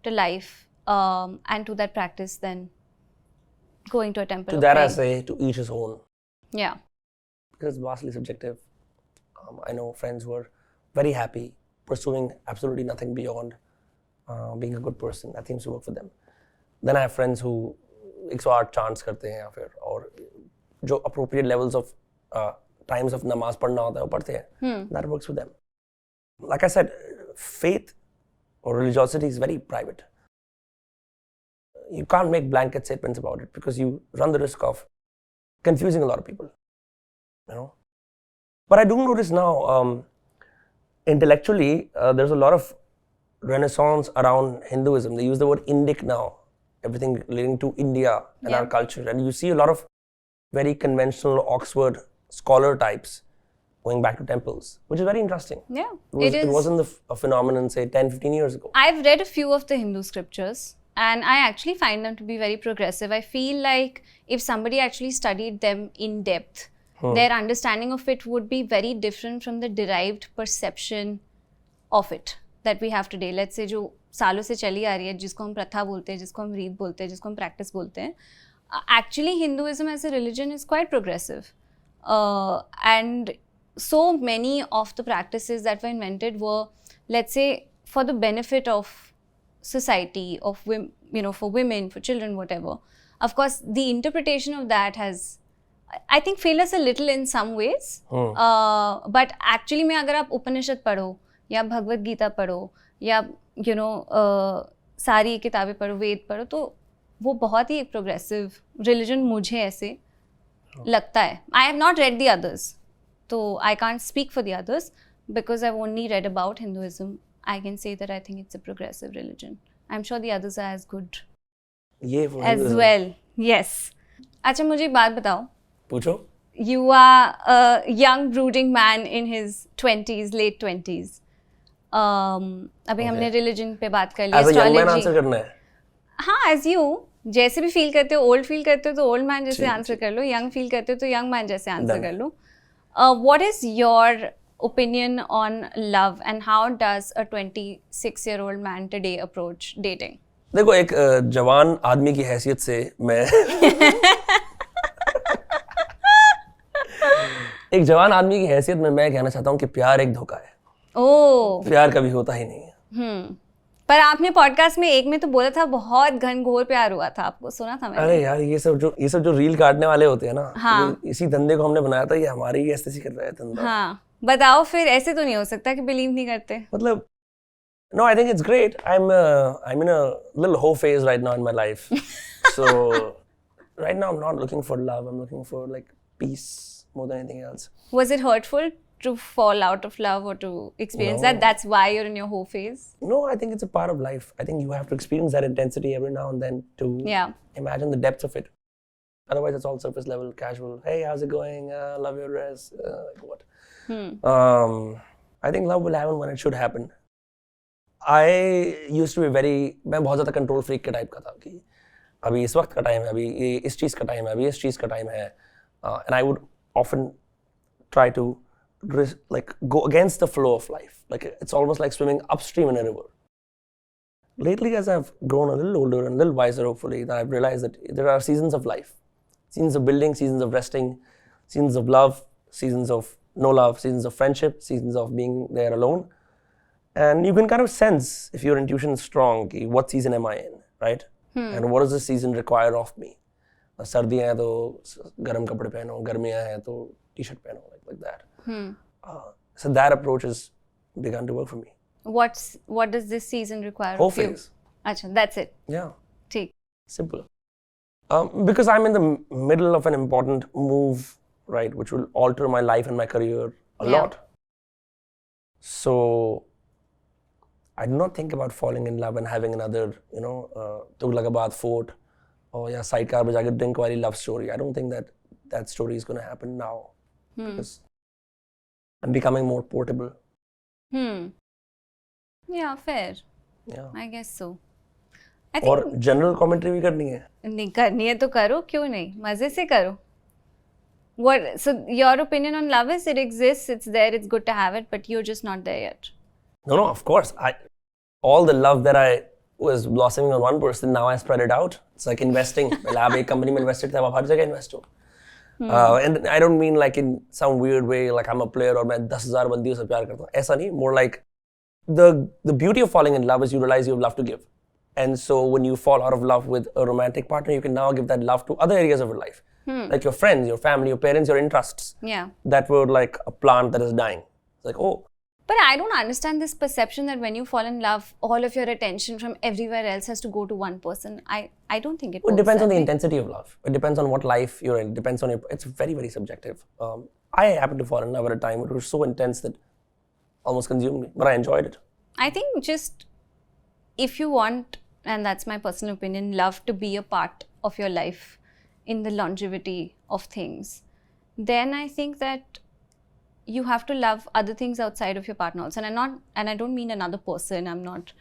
Speaker 2: to life and to that practice than going to a temple.
Speaker 1: To that I say, to each his own.
Speaker 2: Yeah.
Speaker 1: Because it's vastly subjective. I know friends who are very happy pursuing absolutely nothing beyond being a good person. That seems to work for them. Then I have friends who 108 chants करते हैं या फिर और जो appropriate levels of times of namaz पढ़ना होता है वो पढ़ते हैं. That works for them. Like I said, faith or religiosity is very private. You can't make blanket statements about it because you run the risk of confusing a lot of people. But I do notice now, intellectually, there's a lot of renaissance around Hinduism. They use the word Indic now, everything relating to India and our culture. And you see a lot of very conventional Oxford scholar types going back to temples, which is very interesting.
Speaker 2: Yeah,
Speaker 1: It wasn't a phenomenon, say, 10, 15 years ago.
Speaker 2: I've read a few of the Hindu scriptures, and I actually find them to be very progressive. I feel like if somebody actually studied them in depth, their understanding of it would be very different from the derived perception of it that we have today. Let's say जो सालों से चली आ रही है, जिसको हम प्रथा बोलते हैं, जिसको हम रीत बोलते हैं, जिसको हम practice बोलते हैं. Actually, Hinduism as a religion is quite progressive. And so many of the practices that were invented were, let's say, for the benefit of society, of women, for women, for children, whatever. Of course, the interpretation of that has, I think, failed us a little in some ways. But actually, में अगर आप उपनिषद पढ़ो या भगवत गीता पढ़ो या सारी किताबें पढ़ो, वेद पढ़ो, तो वो बहुत ही एक प्रोग्रेसिव रिलीजन मुझे ऐसे लगता है. I have not read the others, so I can't speak for the others. because I've only read about Hinduism, I can say that I think it's a progressive religion. I'm sure the others are as good as well. Yes. अच्छा मुझे एक बात बताओ.
Speaker 1: पूछो.
Speaker 2: You are a young brooding man in his 20s, late 20s. अभी हमने religion पे बात कर ली.
Speaker 1: As a young man answer करना है.
Speaker 2: हाँ, as you. जैसे भी फील करते हो, ओल्ड फील करते हो तो ओल्ड मैन जैसे आंसर कर लो, यंग फील करते हो तो यंग मैन जैसे आंसर कर लो. What is your opinion on love and how does a 26-year-old man today approach dating?
Speaker 1: देखो, एक जवान आदमी की हैसियत से मैं एक जवान आदमी की हैसियत में मैं कहना चाहता हूँ कि प्यार एक धोखा है. प्यार कभी होता ही नहीं है.
Speaker 2: पर आपने पॉडकास्ट में एक में तो बोला था बहुत घनघोर प्यार हुआ था, आपको सुना था मैंने.
Speaker 1: अरे यार, ये सब जो रील काटने वाले होते हैं ना, हाँ. इसी धंधे को हमने बनाया था, ये हमारी ही ऐसे कर रहे थे.
Speaker 2: हाँ, बताओ फिर. ऐसे तो नहीं हो सकता कि बिलीव नहीं करते.
Speaker 1: मतलब no, I think it's great. I'm in a little hoe phase right now in my life. So right now I'm not looking for love. I'm looking for like peace more than anything else.
Speaker 2: Was it hurtful to fall out of love or to experience that? That's why you're in your hoe phase?
Speaker 1: No, I think it's a part of life. I think you have to experience that intensity every now and then to imagine the depths of it. Otherwise, it's all surface level, casual. Hey, how's it going? Love your dress. Like what? I think love will happen when it should happen. I used to be मैं बहुत ज़्यादा control freak के type का था कि अभी इस वक्त का टाइम है, अभी ये इस चीज़ का टाइम है, अभी इस चीज़ का टाइम है. And I would often try to like go against the flow of life. Like it's almost like swimming upstream in a river. Lately, as I've grown a little older and a little wiser, hopefully, that I've realized that there are seasons of life. Seasons of building, seasons of resting, seasons of love, seasons of no love, seasons of friendship, seasons of being there alone. And you can kind of sense if your intuition is strong, what season am I in, right? And what does this season require of me? सर्दियाँ हैं तो गर्म कपड़े पहनो, गर्मियाँ हैं तो T-shirt पहनो, like that. So that approach has begun to work for me.
Speaker 2: What does this season require
Speaker 1: Whole
Speaker 2: of you?
Speaker 1: phase.
Speaker 2: Achha, that's it.
Speaker 1: Yeah.
Speaker 2: ठीक.
Speaker 1: Simple. Because I'm in the middle of an important move, right, which will alter my life and my career a lot. So I do not think about falling in love and having another, Tughlakabad fort or sidecar पे जाके drink वाली love story. I don't think that story is going to happen now because I'm becoming more portable.
Speaker 2: Yeah, fair.
Speaker 1: Yeah.
Speaker 2: I guess so.
Speaker 1: और general commentary भी करनी है.
Speaker 2: नहीं करनी है तो करो, क्यों नहीं, मजे से करो. So your opinion on love is it exists, it's there, it's good to have it, but you're just not there yet.
Speaker 1: No, of course. All the love that I was blossoming on one person, now I spread it out. It's like investing. पहले आप एक company में invested थे, अब आप हर जगह invest हो. And I don't mean like in some weird way, like I'm a player और मैं 10,000 बंदियों से प्यार करता हूँ. ऐसा नहीं. More like the beauty of falling in love is you realize you have love to give. And so when you fall out of love with a romantic partner, you can now give that love to other areas of your life. Like your friends, your family, your parents, your interests.
Speaker 2: Yeah.
Speaker 1: That were like a plant that is dying. It's like, oh.
Speaker 2: But I don't understand this perception that when you fall in love, all of your attention from everywhere else has to go to one person. I don't think it works.
Speaker 1: It depends on the
Speaker 2: way.
Speaker 1: intensity of love. It depends on what life you're in. It depends on it's very, very subjective. I happened to fall in love at a time where it was so intense that almost consumed me, but I enjoyed it.
Speaker 2: I think just if you want, and that's my personal opinion, love to be a part of your life in the longevity of things, then I think that you have to love other things outside of your partner also. And I don't mean another person, I'm not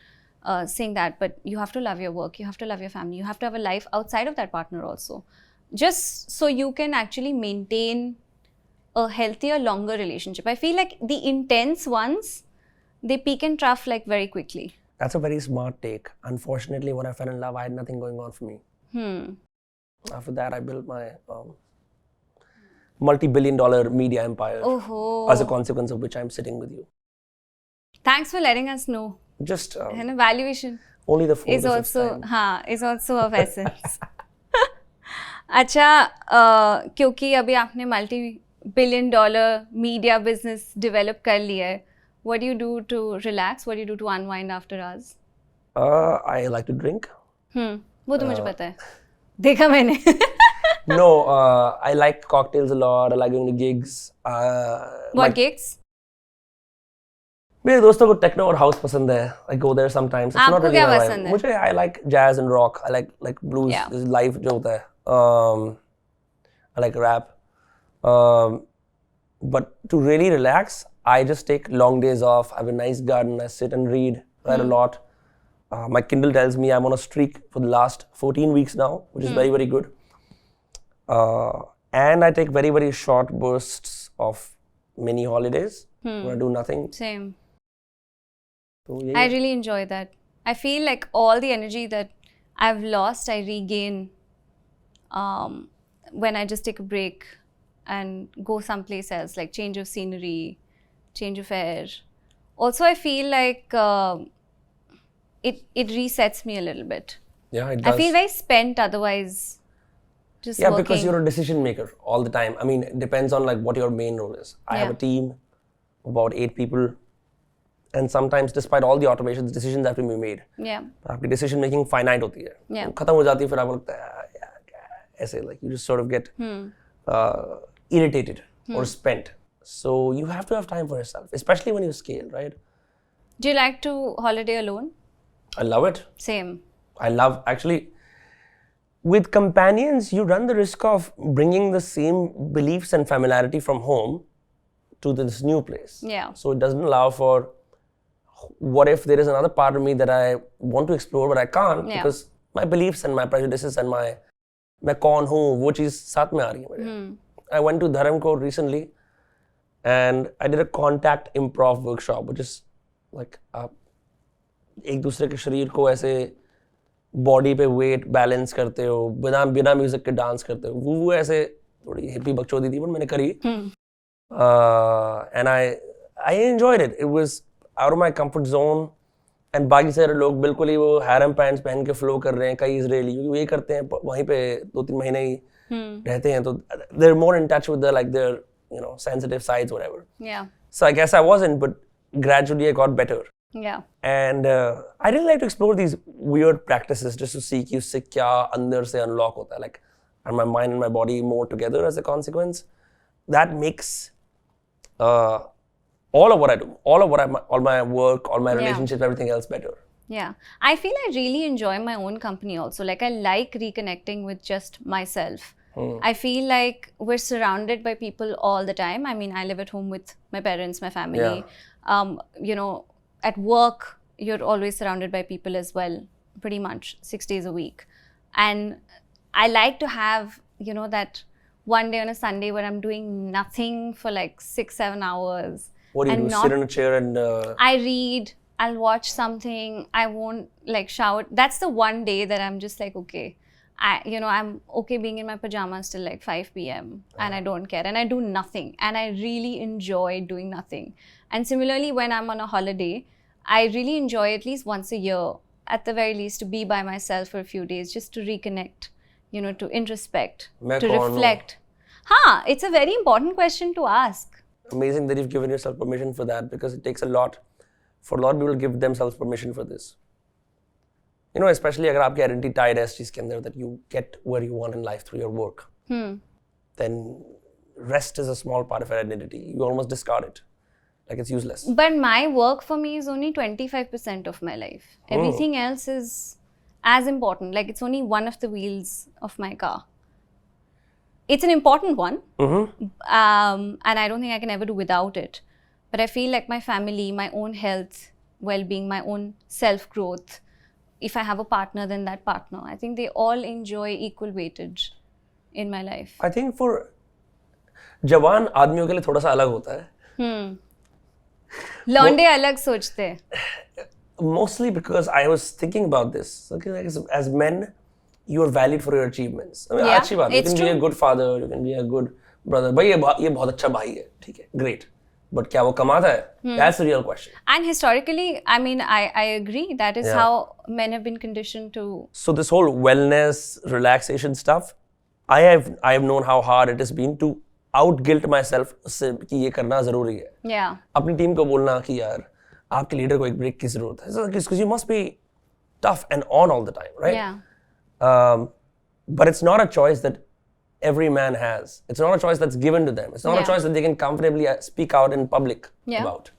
Speaker 2: saying that, but you have to love your work, you have to love your family, you have to have a life outside of that partner also. Just so you can actually maintain a healthier, longer relationship. I feel like the intense ones, they peak and trough like very quickly.
Speaker 1: That's a very smart take. Unfortunately, when I fell in love, I had nothing going on for me. After that, I built my multi-billion-dollar media empire. As a consequence of which I'm sitting with you.
Speaker 2: Thanks for letting us know.
Speaker 1: Just
Speaker 2: an evaluation
Speaker 1: only the phone
Speaker 2: is also of essence. अच्छा, क्योंकि अभी आपने multi-billion-dollar media business develop कर लिया है. What do you do to relax? What do you do to unwind after hours?
Speaker 1: I like to drink.
Speaker 2: वो तो मुझे पता है. देखा मैंने.
Speaker 1: No, I like cocktails a lot. I like going to gigs.
Speaker 2: What gigs?
Speaker 1: मेरे दोस्तों को techno और house पसंद है. I go there sometimes. It's not
Speaker 2: आपको
Speaker 1: really
Speaker 2: क्या
Speaker 1: my vibe.
Speaker 2: पसंद है?
Speaker 1: मुझे I like jazz and rock. I like blues.
Speaker 2: Yeah.
Speaker 1: Live जो होता है. I like rap. But to really relax, I just take long days off. I have a nice garden. I sit and read. Read a lot. My Kindle tells me I'm on a streak for the last 14 weeks now, which is very, very good. And I take very, very short bursts of mini holidays when I do nothing.
Speaker 2: Same.
Speaker 1: So,
Speaker 2: I really enjoy that. I feel like all the energy that I've lost, I regain when I just take a break and go someplace else, like change of scenery, change of air. Also, I feel like it resets me a little bit.
Speaker 1: Yeah, it does.
Speaker 2: I feel very spent otherwise. Just
Speaker 1: Yeah,
Speaker 2: working.
Speaker 1: because you're a decision maker all the time. I mean, it depends on like what your main role is. I have a team of about 8 people, and sometimes, despite all the automations, decisions have to be made.
Speaker 2: Yeah.
Speaker 1: आपकी decision making finite होती है.
Speaker 2: Yeah.
Speaker 1: खत्म हो जाती है फिर आपको लगता है ऐसे like you just sort of get irritated or spent. So you have to have time for yourself, especially when you scale, right?
Speaker 2: Do you like to holiday alone?
Speaker 1: I love it.
Speaker 2: Same.
Speaker 1: I love actually. With companions, you run the risk of bringing the same beliefs and familiarity from home to this new place.
Speaker 2: Yeah.
Speaker 1: So it doesn't allow for what if there is another part of me that I want to explore but I can't because my beliefs and my prejudices and मैं कौन हूँ वो चीज़ साथ में आ रही है मेरे. I went to Dharamkot recently and I did a contact improv workshop, which is like आप एक दूसरे के शरीर को ऐसे बॉडी पे वेट बैलेंस करते हो बिना म्यूजिक के डांस करते हो वो ऐसे थोड़ी हिप्पी बकचोदी थी बट मैंने करी and I enjoyed it was out of my comfort zone and बाकी सारे लोग बिल्कुल ही वो हैरम पैंट्स पहन के फ्लो कर रहे हैं कई इजरायली क्योंकि ये करते हैं वहीं पे 2-3 महीने ही रहते हैं तो they are more in touch with the like there you know sensitive sides whatever so I guess I wasn't but gradually I got better.
Speaker 2: Yeah.
Speaker 1: And I really like to explore these weird practices just to see कि उससे क्या अंदर से unlock होता है. Like, are my mind and my body more together as a consequence? That makes all of what I do, all my work, all my relationships, everything else better.
Speaker 2: Yeah. I feel I really enjoy my own company also. Like, I like reconnecting with just myself. I feel like we're surrounded by people all the time. I mean, I live at home with my parents, my family. You know, at work, you're always surrounded by people as well, pretty much 6 days a week. And I like to have, you know, that one day on a Sunday where I'm doing nothing for like 6-7 hours.
Speaker 1: What do you do? Sit in a chair and...
Speaker 2: I read, I'll watch something, I won't like shower. That's the one day that I'm just like, okay. I'm okay being in my pajamas till like 5 p.m. and I don't care. And I do nothing. And I really enjoy doing nothing. And similarly, when I'm on a holiday, I really enjoy at least once a year, at the very least, to be by myself for a few days, just to reconnect, you know, to introspect, to reflect. It's a very important question to ask.
Speaker 1: Amazing that you've given yourself permission for that because it takes a lot for a lot of people to give themselves permission for this. You know, especially अगर आपकी identity tied है इस चीज़ के अंदर that you get where you want in life through your work, then rest is a small part of your identity. You almost discard it. Like it's useless.
Speaker 2: But my work for me is only 25% of my life. Everything else is as important. Like it's only one of the wheels of my car. It's an important one. And I don't think I can ever do without it. But I feel like my family, my own health, well-being, my own self-growth, if I have a partner, then that partner. I think they all enjoy equal weightage in my life.
Speaker 1: I think for जवान आदमियों के लिए थोड़ा सा अलग होता है.
Speaker 2: लौंडे अलग सोचते हैं.
Speaker 1: Mostly because I was thinking about this. Okay, as men, you are valued for your achievements. I mean, अच्छी बात. You can be a good father, you can be a good brother. भाई ये बहुत अच्छा भाई है, ठीक है, great. But क्या वो कमाता है? That's the real question.
Speaker 2: And historically, I mean, I agree. That is how men have been conditioned to.
Speaker 1: So this whole wellness, relaxation stuff, I have known how hard it has been to out guilt myself उससे कि ये करना जरूरी है.
Speaker 2: Yeah.
Speaker 1: अपनी team को बोलना कि यार आपके लीडर को एक ब्रेक की जरूरत है. Because you must be tough and on all the time, right?
Speaker 2: Yeah.
Speaker 1: But it's not a choice that every man has. It's not a choice that's given to them. It's not a choice that they can comfortably speak out in public about.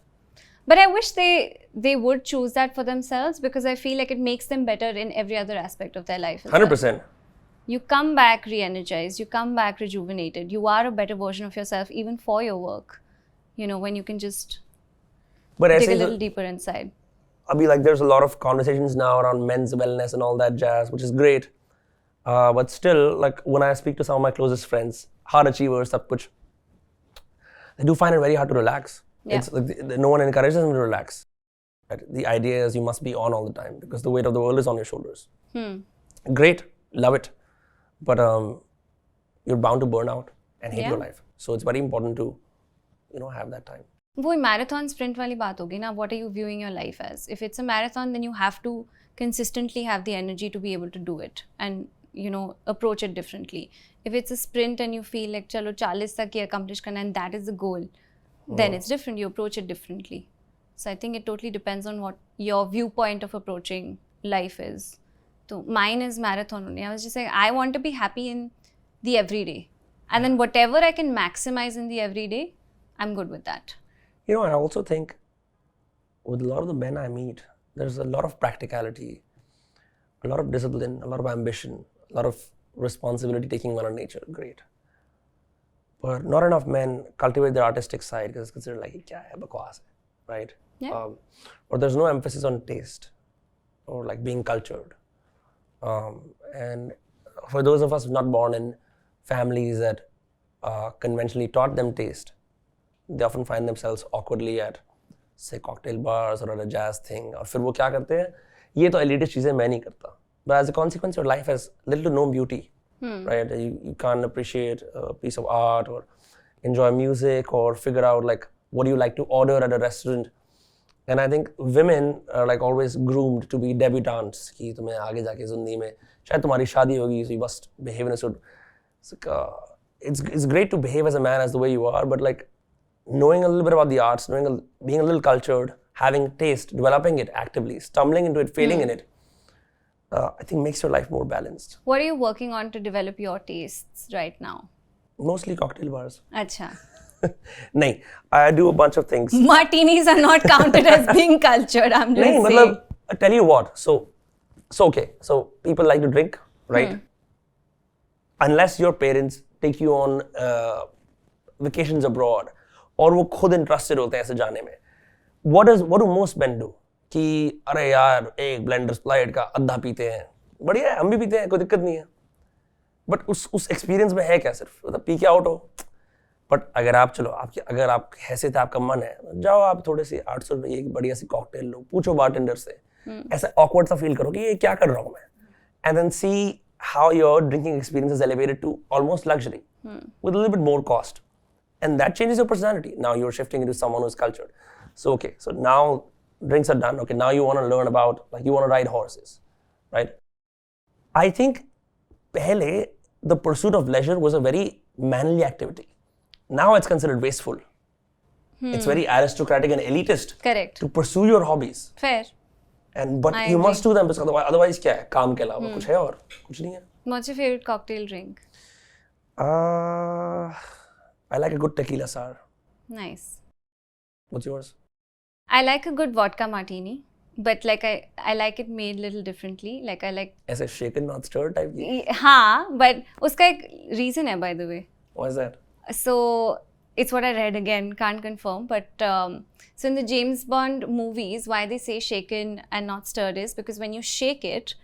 Speaker 2: But I wish they would choose that for themselves, because I feel like it makes them better in every other aspect of their life.
Speaker 1: 100%.
Speaker 2: You come back re-energized, you come back rejuvenated, you are a better version of yourself even for your work. You know, when you can just dig a little deeper inside.
Speaker 1: Abhi, like, there's a lot of conversations now around men's wellness and all that jazz, which is great. But still, like, when I speak to some of my closest friends, hard achievers, sab kuch, they do find it very hard to relax.
Speaker 2: Yeah.
Speaker 1: It's like no one encourages them to relax. The idea is you must be on all the time because the weight of the world is on your shoulders. Great, love it. But you're bound to burn out and hate your life. So it's very important to, have that time.
Speaker 2: वो marathon sprint वाली बात होगी ना. What are you viewing your life as? If it's a marathon, then you have to consistently have the energy to be able to do it and, approach it differently. If it's a sprint and you feel like, chalo 40 tak ye accomplish karna and that is the goal, then it's different. You approach it differently. So I think it totally depends on what your viewpoint of approaching life is. So mine is marathon only. I was just saying, I want to be happy in the everyday. And then whatever I can maximize in the everyday, I'm good with that.
Speaker 1: I also think with a lot of the men I meet, there's a lot of practicality, a lot of discipline, a lot of ambition, a lot of responsibility taking on nature. Great. But not enough men cultivate their artistic side because it's considered like, kya hai, bakwas hai, right?
Speaker 2: Yeah.
Speaker 1: Or there's no emphasis on taste or like being cultured. And for those of us not born in families that conventionally taught them taste, they often find themselves awkwardly at, say, cocktail bars or at a jazz thing. और फिर वो क्या करते हैं? ये तो elitist चीजें मैं नहीं करता. But as a consequence, your life has little to no beauty, right? You can't appreciate a piece of art or enjoy music or figure out like what do you like to order at a restaurant. And I think women are like always groomed to be debutantes. कि तुम्हें आगे जाके ज़िंदगी में शायद तुम्हारी शादी होगी, so you must behave in a sort. It's great to behave as a man as the way you are, but like knowing a little bit about the arts, being a little cultured, having taste, developing it actively, stumbling into it, failing in it, I think makes your life more balanced.
Speaker 2: What are you working on to develop your tastes right now?
Speaker 1: Mostly cocktail bars.
Speaker 2: Acha.
Speaker 1: No, I do a bunch of things.
Speaker 2: Martinis are not counted as being cultured, I'm just saying.
Speaker 1: Matlab, I tell you what, so okay, so people like to drink, right? Unless your parents take you on vacations abroad, और वो खुद interested होते हैं ऐसे जाने में. What do most men do? कि अरे यार एक ब्लेंडर स्प्राइट का आधा पीते हैं, बढ़िया है, हम भी पीते हैं, कोई दिक्कत नहीं है. बट उस एक्सपीरियंस में है क्या सिर्फ मतलब पी के आउट हो. बट अगर आप चलो अगर आप हैसियत आपका मन है, जाओ आप थोड़े से 800 रुपये की बढ़िया सी कॉकटेल लो, पूछो बारटेंडर से, ऐसा ऑकवर्ड सा फील करो कि ये क्या कर रहा हूँ मैं, and then see how your drinking experience is elevated to almost luxury with a little bit more cost. And that changes your personality. Now you're shifting into someone who's cultured. So, okay, so now drinks are done. Okay, now you want to learn about, like you want to ride horses, right? I think pehle, the pursuit of leisure was a very manly activity. Now it's considered wasteful. It's very aristocratic and elitist.
Speaker 2: Correct.
Speaker 1: To pursue your hobbies.
Speaker 2: Fair.
Speaker 1: But you must do them because otherwise क्या है? काम के अलावा कुछ है और कुछ नहीं है.
Speaker 2: What's your favorite cocktail drink?
Speaker 1: I like a good tequila sour.
Speaker 2: Nice.
Speaker 1: What's yours?
Speaker 2: I like a good vodka martini, but like I like it made a little differently. Like I like.
Speaker 1: ऐसे shaken not stirred type की.
Speaker 2: हाँ, but उसका एक reason है by the way.
Speaker 1: What is that?
Speaker 2: So it's what I read again, can't confirm, but so in the James Bond movies, why they say shaken and not stirred is because when you shake it,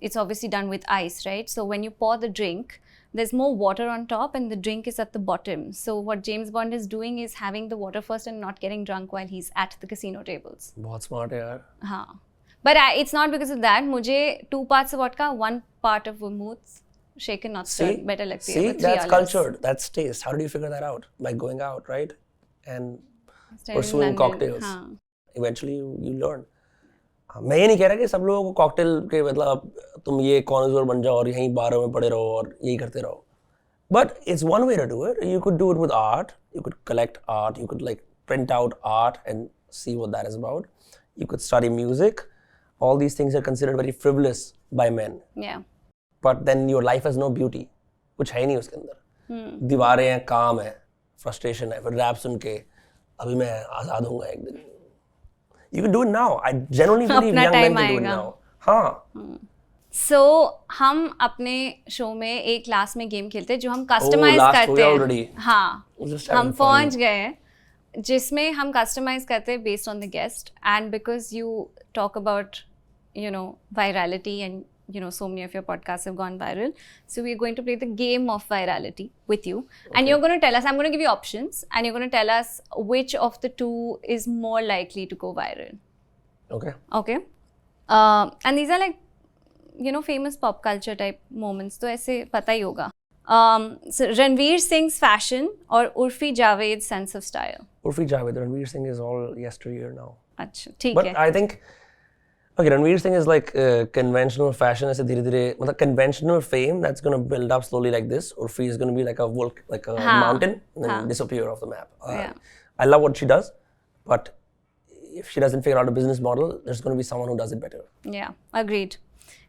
Speaker 2: it's obviously done with ice, right? So when you pour the drink, there's more water on top and the drink is at the bottom. So what James Bond is doing is having the water first and not getting drunk while he's at the casino tables.
Speaker 1: बहुत smart है यार.
Speaker 2: हाँ. But it's not because of that. मुझे 2 parts of vodka, 1 part of vermouth, shaken not stirred, better लगती है.
Speaker 1: See, that's cultured. That's taste. How did you figure that out? By going out, right? And pursuing cocktails. Eventually you learn. मैं ये नहीं कह रहा कि सब लोगों को कॉकटेल के मतलब तुम ये कॉन्जर बन जाओ और यहीं बारों में पड़े रहो और यही करते रहो. But it's one way to do it. You could do it with art. You could collect art. You could like print out art and see what that is about. You could study music. All these things are considered very frivolous by men.
Speaker 2: Yeah.
Speaker 1: But then your life has no beauty. कुछ है ही नहीं उसके अंदर. दीवारें हैं, काम है, frustration है, फिर रैप सुन के अभी मैं आज़ाद होऊंगा एक दिन. You can do it now. I genuinely believe
Speaker 2: अपना
Speaker 1: young men
Speaker 2: time
Speaker 1: can do it
Speaker 2: आएगा.
Speaker 1: now. हाँ.
Speaker 2: So हम अपने शो में एक क्लास में गेम खेलते हैं जो हम कस्टमाइज
Speaker 1: last
Speaker 2: करते
Speaker 1: हो गया
Speaker 2: हैं.
Speaker 1: already.
Speaker 2: हाँ,
Speaker 1: Just
Speaker 2: हम
Speaker 1: having fun.
Speaker 2: पहुंच गए हैं जिसमें हम कस्टमाइज करते हैं based on the guest, and because you talk about virality, and so many of your podcasts have gone viral, so we're going to play the game of virality with you. And you're going to tell us, I'm going to give you options, and you're going to tell us which of the two is more likely to go viral. Okay. And these are like famous pop culture type moments, तो ऐसे पता ही होगा. So Ranveer Singh's fashion or Urfi Javed's sense of style?
Speaker 1: Urfi Javed. Ranveer Singh is all yesteryear now.
Speaker 2: अच्छा, ठीक
Speaker 1: But
Speaker 2: है.
Speaker 1: I think Ranveer Singh is like conventional fashion. ऐसे धीरे-धीरे मतलब conventional fame that's going to build up slowly like this. Urfi is going to be like a mountain and then disappear off the map. I love what she does, but if she doesn't figure out a business model, there's going to be someone who does it better.
Speaker 2: Yeah, agreed.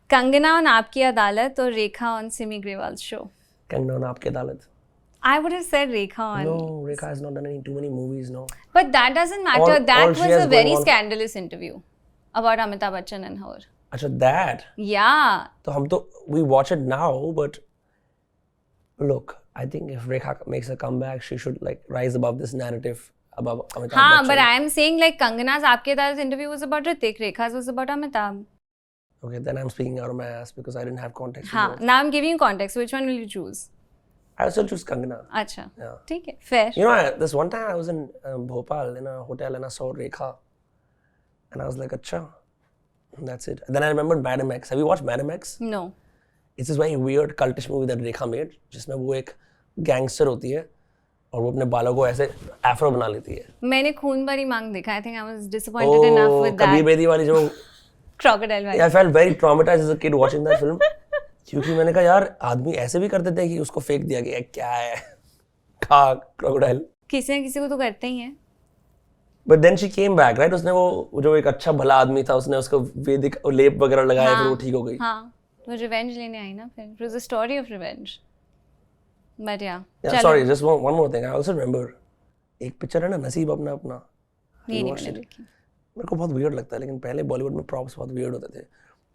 Speaker 2: Kangana on Aapki Adalat or Rekha on Simi Grewal's show?
Speaker 1: Kangana on Aapki Adalat.
Speaker 2: I would have said Rekha on.
Speaker 1: No, Rekha has not done too many movies, no.
Speaker 2: But that doesn't matter.
Speaker 1: All
Speaker 2: That
Speaker 1: she
Speaker 2: was
Speaker 1: has
Speaker 2: a very
Speaker 1: going on-
Speaker 2: scandalous interview about Amitabh Bachchan and her.
Speaker 1: Achha, that.
Speaker 2: Yeah.
Speaker 1: So we watch it now, but look, I think if Rekha makes a comeback, she should like rise above this narrative above Amitabh Bachchan.
Speaker 2: But I am saying like Kangana's Aapke Adalat interview was about Hrithik, Rekha's was about Amitabh.
Speaker 1: Okay, then I'm speaking out of my ass because I didn't have context.
Speaker 2: Now I'm giving you context. Which one will you choose?
Speaker 1: I will still choose Kangana.
Speaker 2: Acha.
Speaker 1: Yeah.
Speaker 2: ठीक है, fair.
Speaker 1: This one time I was in Bhopal in a hotel and I saw Rekha. And I was like, acha, that's it. Then I remembered Madam X. Have you watched Madam X?
Speaker 2: No.
Speaker 1: It's this very weird cultish movie that Rekha made, जिसमें वो एक gangster होती है और वो अपने बालों को ऐसे afro बना लेती है.
Speaker 2: मैंने खून भरी मांग देखा. I think I was disappointed enough with that.
Speaker 1: Kabir Bedi वाली जो
Speaker 2: Crocodile वाली.
Speaker 1: I felt very traumatized as a kid watching that film. क्योंकि मैंने कहा यार आदमी ऐसे भी कर देते हैं कि उसको फेंक दिया गया क्या है खा क्रोकोडाइल.
Speaker 2: किसी ना किसी को तो करते ही हैं.
Speaker 1: But then she came back, right? उसने वो जो एक अच्छा भला आदमी था उसने उसको वैदिक लेप वगैरह लगाया फिर वो ठीक हो गई.
Speaker 2: हाँ, वो रिवेंज लेने आई ना फिर. It was a story of revenge. But yeah.
Speaker 1: Sorry, just one more thing. I also remember एक पिक्चर है ना नसीब अपना अपना.
Speaker 2: ये नहीं मैंने देखी.
Speaker 1: मेरे को बहुत weird लगता है लेकिन पहले बॉलीवुड में props बहुत weird होते थे.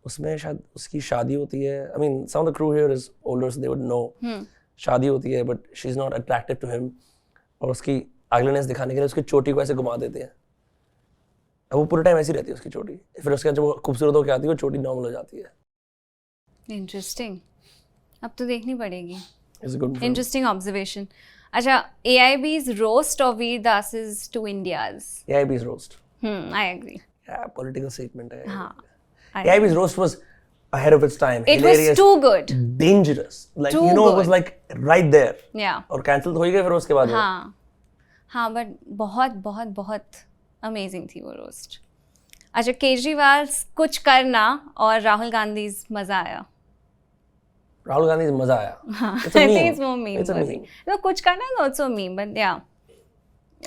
Speaker 1: उसमें शायद उसकी शादी होती है. I mean, some of the crew here is older, so they would know. शादी होती है, but she's not attractive to him. और उसकी ugliness दिखाने के लिए उसकी चोटी को ऐसे घुमा देते हैं. अब वो पूरे टाइम ऐसी रहती है उसकी चोटी. फिर उसके बाद जब वो खूबसूरत होकर आती है, वो चोटी नॉर्मल हो जाती है.
Speaker 2: Interesting. अब तो देखनी पड़ेगी.
Speaker 1: It's a good film.
Speaker 2: Interesting observation. अच्छा, AIB's roast or Veer Das's to India's?
Speaker 1: AIB's roast.
Speaker 2: I agree.
Speaker 1: Yeah, political statement है.
Speaker 2: हाँ.
Speaker 1: AIB's roast was ahead of its time.
Speaker 2: It
Speaker 1: Hilarious,
Speaker 2: was too good.
Speaker 1: Dangerous. Like
Speaker 2: Too
Speaker 1: it was
Speaker 2: good.
Speaker 1: like right there.
Speaker 2: Yeah.
Speaker 1: और cancel हो ही गए फिर उसके बाद.
Speaker 2: हाँ, but बहुत बहुत बहुत amazing थी वो roast. अच्छा, केजरीवाल कुछ करना और राहुल गांधी मजा आया.
Speaker 1: राहुल गांधी से मजा आया.
Speaker 2: I think it's more meme.
Speaker 1: It's a meme.
Speaker 2: No, कुछ करना is also a meme, but yeah.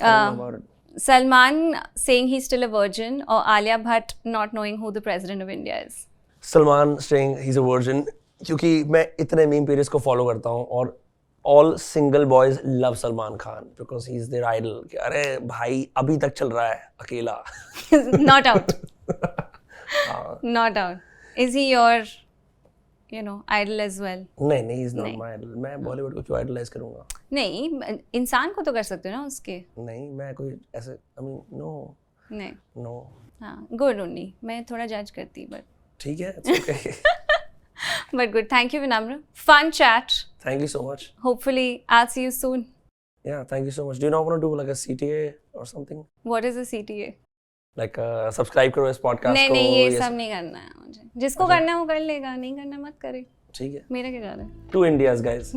Speaker 1: I don't know about it.
Speaker 2: Salman saying he's still a virgin or Alia Bhatt not knowing who the president of India is?
Speaker 1: Salman saying he's a virgin क्योंकि मैं इतने meme pages को follow करता हूँ और all single boys love Salman Khan because he's their idol. कि अरे भाई अभी तक चल रहा है अकेला.
Speaker 2: Not out. Not out. Is he your, idol as well?
Speaker 1: नहीं, he's not my idol. मैं बॉलीवुड को क्यों idolize करूँगा?
Speaker 2: नहीं, इंसान को तो कर सकते हो ना उसके.
Speaker 1: नहीं, मैं कोई ऐसे I mean no.
Speaker 2: नहीं.
Speaker 1: No.
Speaker 2: हाँ, good only. मैं थोड़ा judge करती but.
Speaker 1: ठीक है, it's okay.
Speaker 2: But good. Thank you, Vinamre. Fun chat.
Speaker 1: Thank you so much.
Speaker 2: Hopefully, I'll see you soon.
Speaker 1: Yeah, thank you so much. Do you not want to do like a CTA or something?
Speaker 2: What is a CTA?
Speaker 1: Like subscribe करो इस podcast को.
Speaker 2: नहीं, ये सब नहीं करना है मुझे. जिसको करना है वो कर लेगा, नहीं करना मत करे.
Speaker 1: ठीक है.
Speaker 2: मेरा क्या जा रहा है?
Speaker 1: To India's guys.